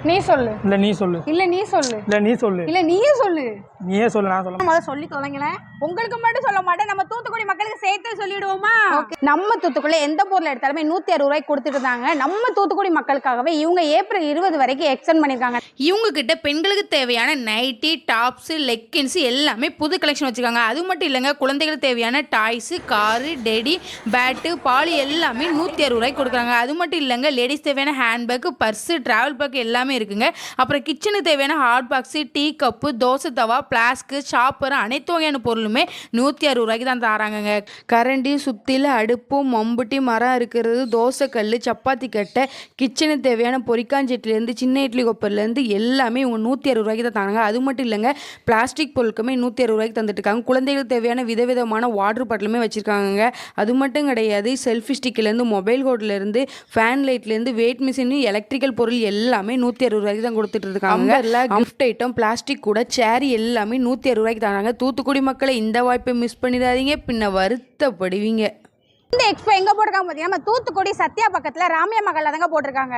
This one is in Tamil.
நீ சொல்லு. இல்ல நீ சொல்லு. இல்ல நீ சொல்லு. இல்ல நீ சொல்லு. இல்ல நீயே சொல்லு. நீயே சொல்லு. நான் சொல்ல. முதல்ல சொல்லி தொலைங்களே. உங்களுக்கு மட்டும் சொல்ல மாட்டேன், நம்ம தூத்துக்குடி மக்களுக்கு சேர்த்து சொல்லிடுவோமா? நம்ம தூத்துக்குள்ள எந்த பொருள் எடுத்தாலுமே 160 ரூபாய்க்கு கொடுத்துட்டு இருந்தாங்க. நம்ம தூத்துக்குடி மக்களுக்காகவே இவங்க ஏப்ரல் 20 வரைக்கும் எக்ஸ்டெண்ட் பண்ணிருக்காங்க. இவங்க கிட்ட பெண்களுக்கு தேவையான நைட்டி, டாப்ஸ், லெக்கின்ஸ் எல்லாமே புது கலெக்ஷன் வச்சிருக்காங்க. அது மட்டும் இல்லைங்க, குழந்தைகளுக்கு தேவையான டாய்ஸ், காரு, டெடி, பேட்டு, பால் எல்லாமே 160 ரூபாய்க்கு கொடுக்குறாங்க. அது மட்டும் இல்லைங்க, லேடிஸ் தேவையான ஹேண்ட்பேக், பர்ஸு, டிராவல் பேக் எல்லாமே இருக்குங்க. அப்புறம் கிச்சனுக்கு தேவையான hot box, tea cup, dosa தவா, பிளாஸ்க்கு, சாப்பர் அனைத்து வகையான பொருளுமே 160 ரூபாய்க்கு தான் தராங்கங்க. கரண்டி, சுத்தில, அடுப்பு, மம்புட்டி, மரம் இருக்கிறது, தோசை கல், சப்பாத்தி கட்டை, கிச்சனுக்கு தேவையான பொரிக்காஞ்சட்டிலேருந்து சின்ன இட்லி கொப்பர்லேருந்து எல்லாமே இவங்க 160 ரூபாய்க்கு தான் தராங்க. அது மட்டும் இல்லைங்க, பிளாஸ்டிக் பொருட்களுமே 160 ரூபாய்க்கு தந்துட்டு இருக்காங்க. குழந்தைகளுக்கு தேவையான விதவிதமான வாட்டர் பாட்டிலுமே வச்சிருக்காங்க. அது மட்டும் கிடையாது, செல்ஃபி ஸ்டிக்லேருந்து மொபைல் ஹோட்லேருந்து ஃபேன் லைட்லேருந்து வெயிட் மிஷின், எலக்ட்ரிக்கல் பொருள் எல்லாமே 160 ரூபாய்க்கு தான் கொடுத்துட்டு இருக்காங்க. கிஃப்ட் ஐட்டம், பிளாஸ்டிக் கூட, சேர் எல்லாமே 160 ரூபாய்க்கு தராங்க. தூத்துக்குடி மக்களை இந்த வாய்ப்பை மிஸ் பண்ணிடாதீங்க, பின்ன வருத்தப்படுவீங்க. இந்த எக்ஸ்போ எங்க போட்டிருக்காங்க பார்த்தீங்கன்னா, தூத்துக்குடி சத்யா பக்கத்துல ராமியா மகள்ல தாங்க போட்டிருக்காங்க.